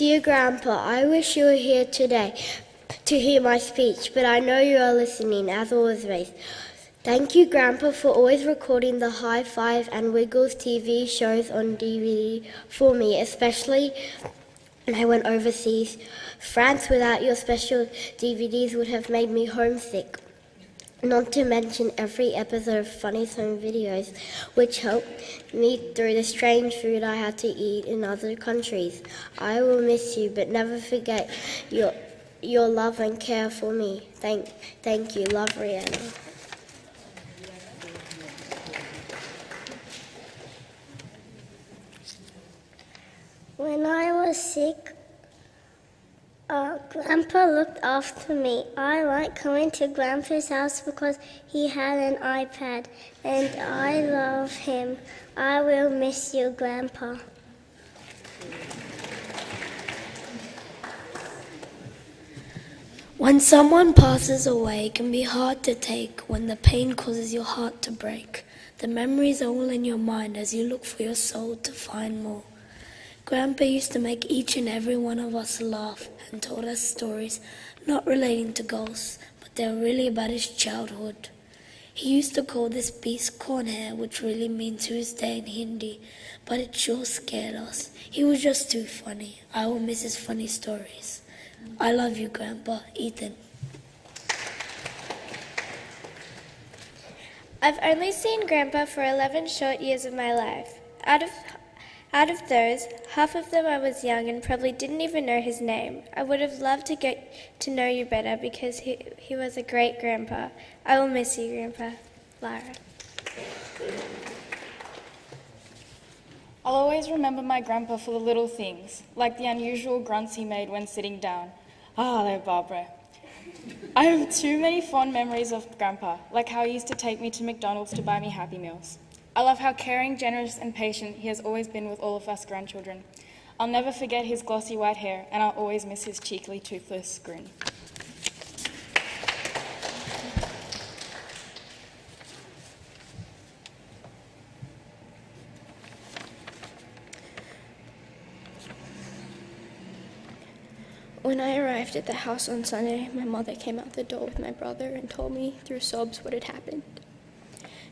Dear Grandpa, I wish you were here today to hear my speech, but I know you are listening, as always. Thank you, Grandpa, for always recording the High Five and Wiggles TV shows on DVD for me, especially when I went overseas. France without your special DVDs would have made me homesick. Not to mention every episode of Funny's Home Videos, which helped me through the strange food I had to eat in other countries. I will miss you, but never forget your love and care for me. Thank you. Love, Rihanna. When I was sick, Grandpa looked after me. I like coming to Grandpa's house because he had an iPad, and I love him. I will miss you, Grandpa. When someone passes away, it can be hard to take when the pain causes your heart to break. The memories are all in your mind as you look for your soul to find more. Grandpa used to make each and every one of us laugh and told us stories not relating to ghosts, but they were really about his childhood. He used to call this beast Cornhair, which really means Tuesday in Hindi, but it sure scared us. He was just too funny. I will miss his funny stories. I love you, Grandpa. Ethan. I've only seen Grandpa for 11 short years of my life. Out of those, half of them I was young and probably didn't even know his name. I would have loved to get to know you better because he was a great grandpa. I will miss you, Grandpa. Lara. I'll always remember my grandpa for the little things, like the unusual grunts he made when sitting down. Ah, there, Barbara. I have too many fond memories of Grandpa, like how he used to take me to McDonald's to buy me Happy Meals. I love how caring, generous, and patient he has always been with all of us grandchildren. I'll never forget his glossy white hair, and I'll always miss his cheekily toothless grin. When I arrived at the house on Sunday, my mother came out the door with my brother and told me through sobs what had happened.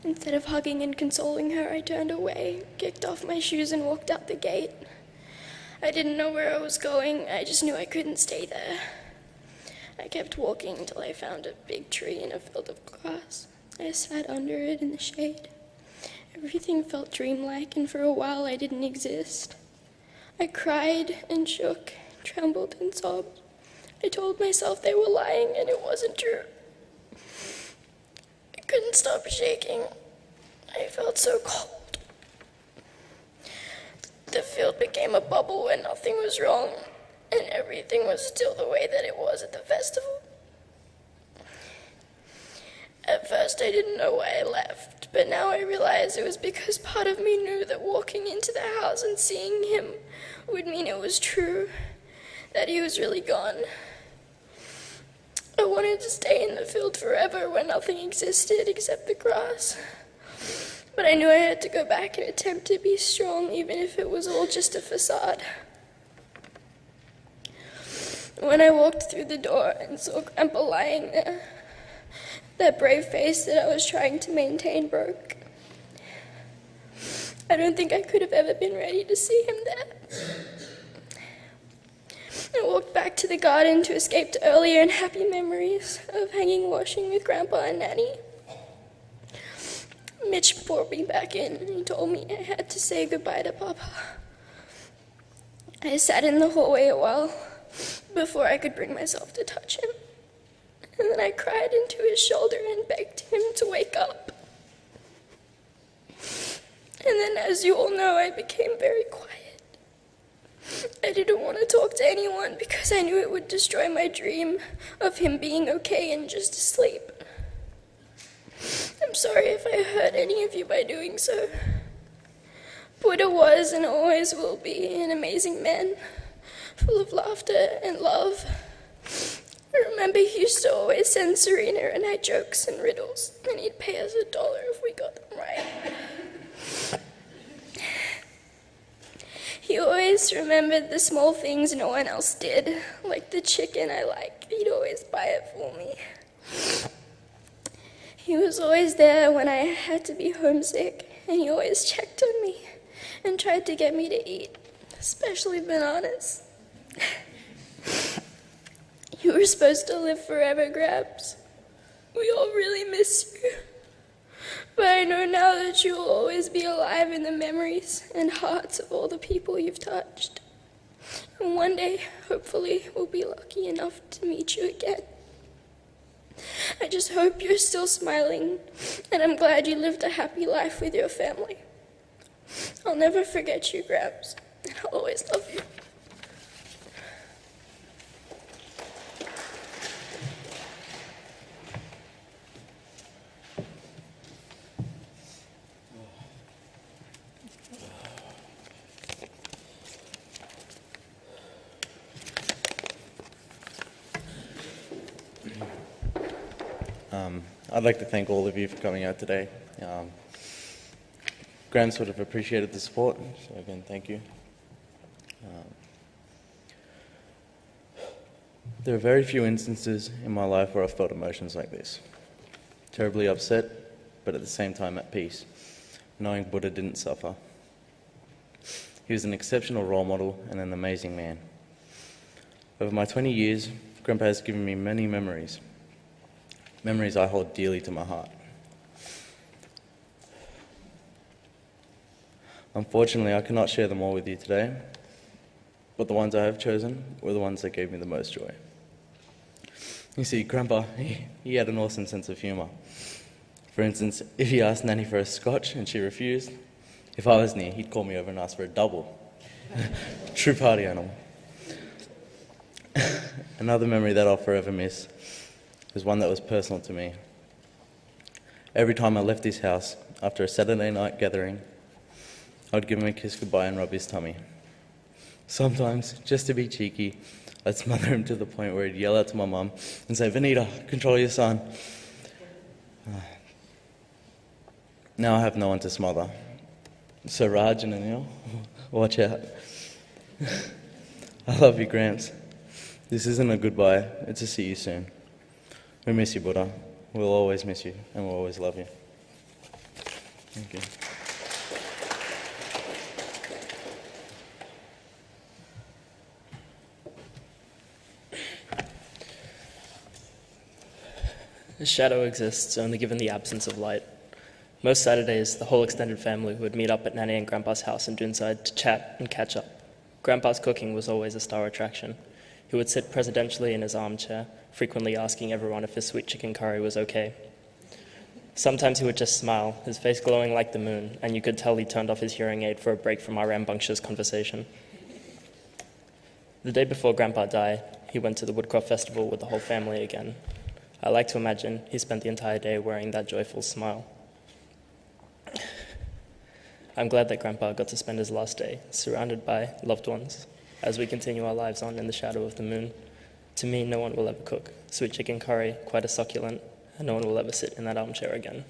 Instead of hugging and consoling her, I turned away, kicked off my shoes, and walked out the gate. I didn't know where I was going. I just knew I couldn't stay there. I kept walking until I found a big tree in a field of grass. I sat under it in the shade. Everything felt dreamlike, and for a while I didn't exist. I cried and shook, trembled and sobbed. I told myself they were lying, and it wasn't true. I couldn't stop shaking. I felt so cold. The field became a bubble where nothing was wrong, and everything was still the way that it was at the festival. At first I didn't know why I left, but now I realize it was because part of me knew that walking into the house and seeing him would mean it was true, that he was really gone. I wanted to stay in the field forever where nothing existed except the grass. But I knew I had to go back and attempt to be strong, even if it was all just a facade. When I walked through the door and saw Grandpa lying there, that brave face that I was trying to maintain broke. I don't think I could have ever been ready to see him there. I walked back to the garden to escape to earlier and happy memories of hanging washing with Grandpa and Nanny. Mitch brought me back in and he told me I had to say goodbye to Papa. I sat in the hallway a while before I could bring myself to touch him. And then I cried into his shoulder and begged him to wake up. And then, as you all know, I became very quiet. I didn't want to talk to anyone because I knew it would destroy my dream of him being okay and just asleep. I'm sorry if I hurt any of you by doing so. Buddha was and always will be an amazing man, full of laughter and love. I remember he used to always send Serena and I jokes and riddles, and he'd pay us $1 if we got them right. He always always remembered the small things no one else did, like the chicken I like. He'd always buy it for me. He was always there when I had to be homesick, and he always checked on me and tried to get me to eat, especially bananas. You were supposed to live forever, Grabs. We all really miss you. But I know now that you will always be alive in the memories and hearts of all the people you've touched. And one day, hopefully, we'll be lucky enough to meet you again. I just hope you're still smiling, and I'm glad you lived a happy life with your family. I'll never forget you, Grabs, and I'll always love you. I'd like to thank all of you for coming out today. Graham sort of appreciated the support, so again, thank you. There are very few instances in my life where I've felt emotions like this. Terribly upset, but at the same time at peace, knowing Buddha didn't suffer. He was an exceptional role model and an amazing man. Over my 20 years, Grandpa has given me many memories. Memories I hold dearly to my heart. Unfortunately, I cannot share them all with you today, but the ones I have chosen were the ones that gave me the most joy. You see, Grandpa, he had an awesome sense of humour. For instance, if he asked Nanny for a scotch and she refused, if I was near, he'd call me over and ask for a double. True party animal. Another memory that I'll forever miss is one that was personal to me. Every time I left his house after a Saturday night gathering, I'd give him a kiss goodbye and rub his tummy. Sometimes, just to be cheeky, I'd smother him to the point where he'd yell out to my mum and say, "Vanita, control your son." Now I have no one to smother. So Raj and Anil, watch out. I love you, Gramps. This isn't a goodbye, it's a see you soon. We miss you, Buddha. We'll always miss you, and we'll always love you. Thank you. A shadow exists only given the absence of light. Most Saturdays, the whole extended family would meet up at Nanny and Grandpa's house in Doonside to chat and catch up. Grandpa's cooking was always a star attraction. He would sit presidentially in his armchair, frequently asking everyone if his sweet chicken curry was okay. Sometimes he would just smile, his face glowing like the moon, and you could tell he turned off his hearing aid for a break from our rambunctious conversation. The day before Grandpa died, he went to the Woodcroft Festival with the whole family again. I like to imagine he spent the entire day wearing that joyful smile. I'm glad that Grandpa got to spend his last day surrounded by loved ones as we continue our lives on in the shadow of the moon. To me, no one will ever cook sweet chicken curry quite as succulent, and no one will ever sit in that armchair again.